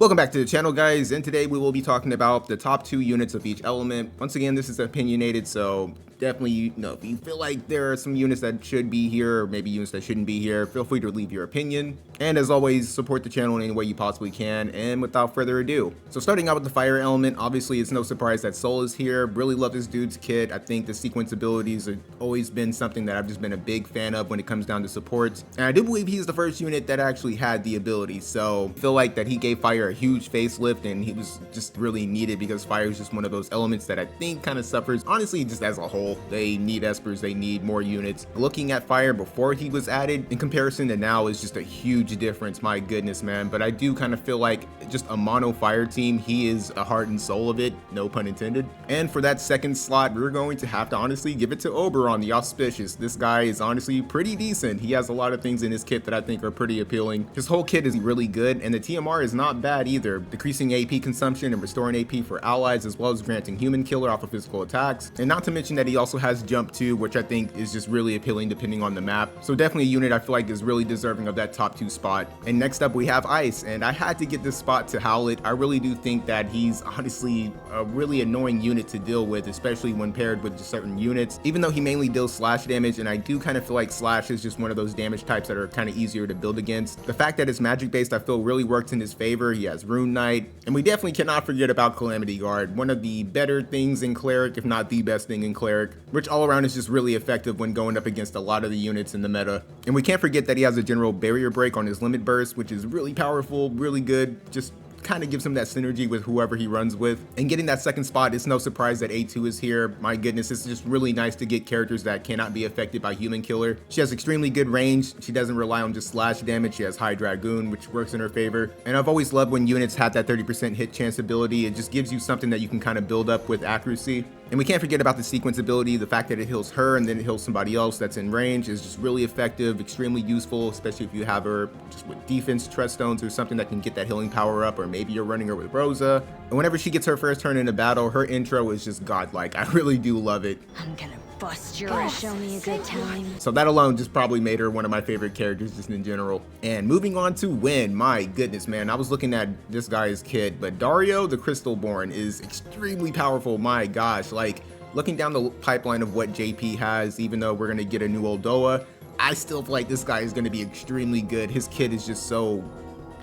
Welcome back to the channel, guys, and today we will be talking about the top 2 units of each element. Once again, this is opinionated, so definitely, if you feel like there are some units that should be here, or maybe units that shouldn't be here, feel free to leave your opinion. And as always, support the channel in any way you possibly can, and without further ado. So starting out with the fire element, obviously it's no surprise that Sol is here. Really love this dude's kit. I think the sequence abilities have always been something that I've just been a big fan of when it comes down to supports. And I do believe he's the first unit that actually had the ability, so I feel like that he gave fire a huge facelift, and he was just really needed because fire is just one of those elements that I think kind of suffers, honestly, just as a whole. They need espers, they need more units. Looking at fire before he was added in comparison to now is just a huge difference, my goodness, man. But I do kind of feel like just a mono fire team, he is a heart and soul of it, no pun intended. And for that second slot, we're going to have to honestly give it to Oberon, the Auspicious. This guy is honestly pretty decent. He has a lot of things in his kit that I think are pretty appealing. His whole kit is really good, and the TMR is not bad either, decreasing AP consumption and restoring AP for allies, as well as granting human killer off of physical attacks. And not to mention that he also has jump too, which I think is just really appealing depending on the map. So definitely a unit I feel like is really deserving of that top 2 spot. And next up we have Ice, and I had to get this spot to Howlet. I really do think that he's honestly a really annoying unit to deal with, especially when paired with certain units, even though he mainly deals slash damage, and I do kind of feel like slash is just one of those damage types that are kind of easier to build against. The fact that it's magic based I feel really works in his favor. He has Rune Knight, and we definitely cannot forget about Calamity Guard, one of the better things in Cleric, if not the best thing in Cleric, which all around is just really effective when going up against a lot of the units in the meta. And we can't forget that he has a general barrier break on his limit burst, which is really powerful, really good, just kind of gives him that synergy with whoever he runs with. And getting that second spot, it's no surprise that A2 is here. My goodness, it's just really nice to get characters that cannot be affected by human killer. She has extremely good range. She doesn't rely on just slash damage. She has high dragoon, which works in her favor. And I've always loved when units have that 30% hit chance ability. It just gives you something that you can kind of build up with accuracy. And we can't forget about the sequence ability. The fact that it heals her and then it heals somebody else that's in range is just really effective, extremely useful, especially if you have her just with defense, trust stones, or something that can get that healing power up, or maybe you're running her with Rosa. And whenever she gets her first turn in a battle, her intro is just godlike. I really do love it. I'm gonna bust your ass. Show me a good time. So that alone just probably made her one of my favorite characters just in general. And moving on to Wind, my goodness, man, I was looking at this guy's kit, but Dario the Crystalborn is extremely powerful. My gosh, like looking down the pipeline of what JP has, even though we're gonna get a new Oldoa, I still feel like this guy is gonna be extremely good. His kit is just so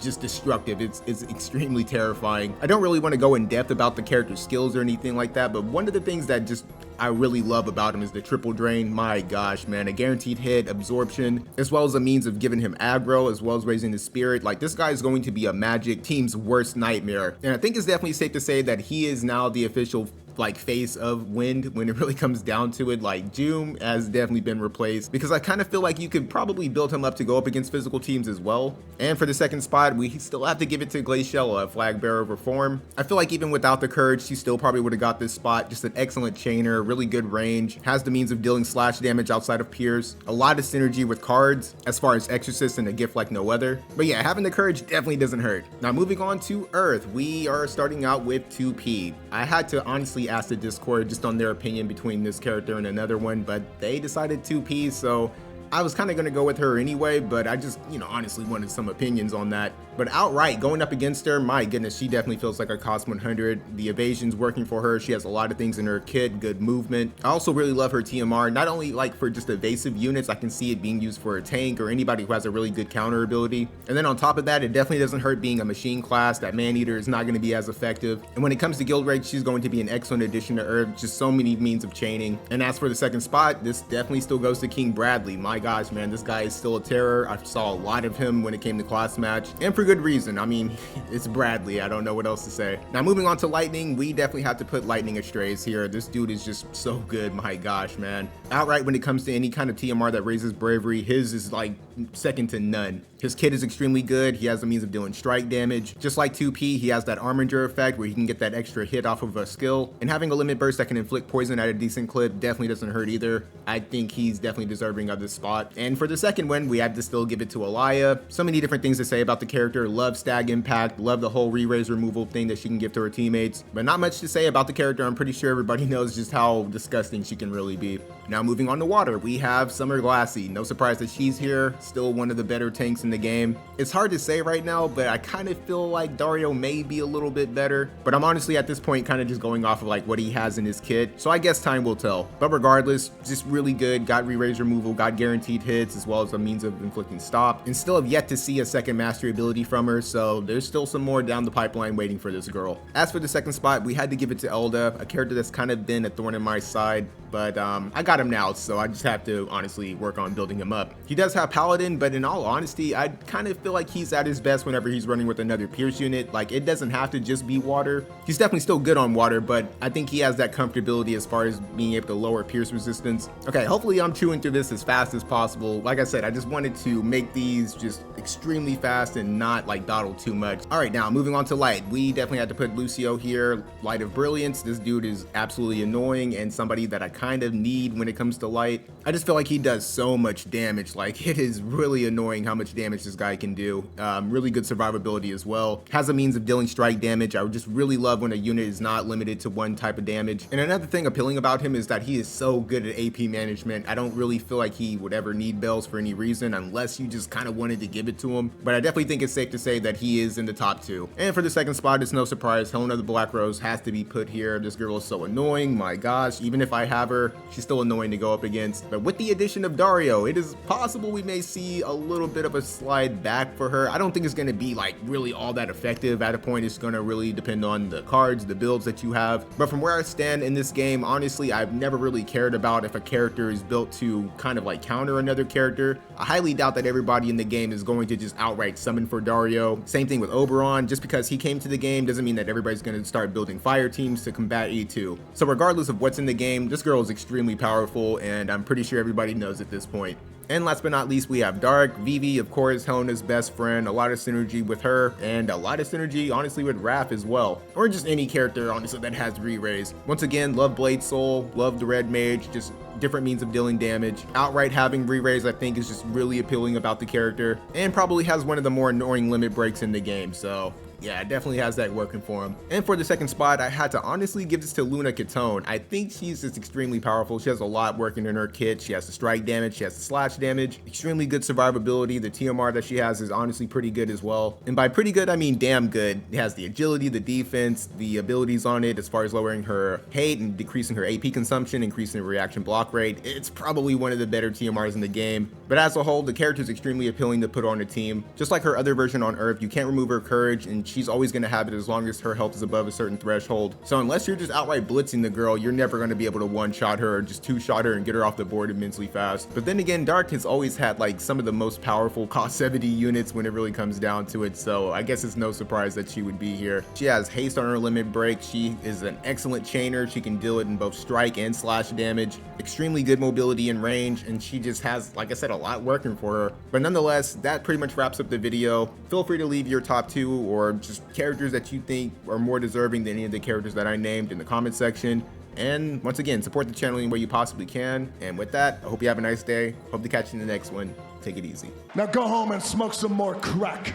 destructive. It's extremely terrifying. I don't really want to go in depth about the character's skills or anything like that, but one of the things that just I really love about him is the triple drain. My gosh, man, a guaranteed hit, absorption, as well as a means of giving him aggro, as well as raising his spirit. Like, this guy is going to be a Magic team's worst nightmare, and I think it's definitely safe to say that he is now the official face of Wind when it really comes down to it. Like, Doom has definitely been replaced, because I kind of feel like you could probably build him up to go up against physical teams as well. And for the second spot, we still have to give it to Glaciella, a flag bearer of reform. I feel like even without the courage, she still probably would have got this spot. Just an excellent chainer, really good range, has the means of dealing slash damage outside of Pierce, a lot of synergy with cards as far as Exorcist and a gift like no other. But yeah, having the courage definitely doesn't hurt. Now moving on to Earth, we are starting out with 2P. I had to honestly ask the Discord just on their opinion between this character and another one, but they decided 2P, so I was kind of going to go with her anyway, but I just, honestly wanted some opinions on that. But outright, going up against her, my goodness, she definitely feels like a cost 100. The evasion's working for her. She has a lot of things in her kit, good movement. I also really love her TMR, not only like for just evasive units, I can see it being used for a tank or anybody who has a really good counter ability. And then on top of that, it definitely doesn't hurt being a machine class. That Maneater is not going to be as effective. And when it comes to guild rate, she's going to be an excellent addition to Earth, just so many means of chaining. And as for the second spot, this definitely still goes to King Bradley. My gosh, man, this guy is still a terror. I saw a lot of him when it came to class match, and for good reason. I mean, it's Bradley. I don't know what else to say. Now moving on to Lightning, we definitely have to put Lightning Astraeus here. This dude is just so good. My gosh, man. Outright, when it comes to any kind of TMR that raises bravery, his is like second to none. His kit is extremely good. He has the means of doing strike damage. Just like 2P, he has that Arminger effect where he can get that extra hit off of a skill, and having a limit burst that can inflict poison at a decent clip definitely doesn't hurt either. I think he's definitely deserving of this spot. spot. And for the second one, we had to still give it to Alaya. So many different things to say about the character. Love Stag Impact, love the whole re-raise removal thing that she can give to her teammates, but not much to say about the character. I'm pretty sure everybody knows just how disgusting she can really be. Now moving on to water, we have Summer Glassy. No surprise that she's here, still one of the better tanks in the game. It's hard to say right now, but I kind of feel like Dario may be a little bit better, but I'm honestly at this point kind of just going off of like what he has in his kit, so I guess time will tell. But regardless, just really good, got re-raise removal, got guaranteed hits, as well as a means of inflicting stop, and still have yet to see a second mastery ability from her, so there's still some more down the pipeline waiting for this girl. As for the second spot, we had to give it to Elda, a character that's kind of been a thorn in my side, but I got him now, so I just have to honestly work on building him up. He does have Paladin, but in all honesty, I kind of feel like he's at his best whenever he's running with another Pierce unit. Like, it doesn't have to just be water. He's definitely still good on water, but I think he has that comfortability as far as being able to lower Pierce resistance. Okay, hopefully I'm chewing through this as fast as possible. Like I said, I just wanted to make these just extremely fast and not like dawdle too much. All right, now moving on to Light. We definitely had to put Lucio here. Light of Brilliance. This dude is absolutely annoying and somebody that I kind of need when it comes to Light. I just feel like he does so much damage. Like, it is really annoying how much damage this guy can do. Really good survivability as well. Has a means of dealing strike damage. I would just really love when a unit is not limited to one type of damage. And another thing appealing about him is that he is so good at AP management. I don't really feel like he would ever need bells for any reason unless you just kind of wanted to give it to him. But I definitely think it's safe to say that he is in the top 2. And for the second spot, it's no surprise, Helena the Black Rose has to be put here. This girl is so annoying. My gosh, even if I have her, she's still annoying to go up against. But with the addition of Dario, it is possible we may see a little bit of a slide back for her. I don't think it's going to be like really all that effective. At a point, it's going to really depend on the cards, the builds that you have. But from where I stand in this game, honestly, I've never really cared about if a character is built to kind of like counter another character. I highly doubt that everybody in the game is going to just outright summon for Dario. Same thing with Oberon. Just because he came to the game doesn't mean that everybody's going to start building fire teams to combat E2. So regardless of what's in the game, this girl is extremely powerful, and I'm pretty sure everybody knows at this point. And last but not least, we have Dark. Vivi, of course, Helena's best friend. A lot of synergy with her, and a lot of synergy, honestly, with Raph as well. Or just any character, honestly, that has re-raise. Once again, love Blade Soul, love the Red Mage, just different means of dealing damage. Outright having re-raise, I think, is just really appealing about the character, and probably has one of the more annoying limit breaks in the game, so yeah, it definitely has that working for him. And for the second spot, I had to honestly give this to Luna Catone. I think she's just extremely powerful. She has a lot working in her kit. She has the strike damage, she has the slash damage, extremely good survivability. The TMR that she has is honestly pretty good as well. And by pretty good, I mean damn good. It has the agility, the defense, the abilities on it as far as lowering her hate and decreasing her AP consumption, increasing her reaction block rate. It's probably one of the better TMRs in the game. But as a whole, the character is extremely appealing to put on a team. Just like her other version on Earth, you can't remove her courage, and she's always going to have it as long as her health is above a certain threshold. So unless you're just outright blitzing the girl, you're never going to be able to one-shot her or just two-shot her and get her off the board immensely fast. But then again, Dark has always had like some of the most powerful cost 70 units when it really comes down to it, so I guess it's no surprise that she would be here. She has haste on her limit break. She is an excellent chainer. She can deal it in both strike and slash damage. Extremely good mobility and range, and she just has, like I said, a lot working for her. But nonetheless, that pretty much wraps up the video. Feel free to leave your top 2 or just characters that you think are more deserving than any of the characters that I named in the comment section. And once again, support the channel any way you possibly can. And with that, I hope you have a nice day. Hope to catch you in the next one. Take it easy. Now go home and smoke some more crack.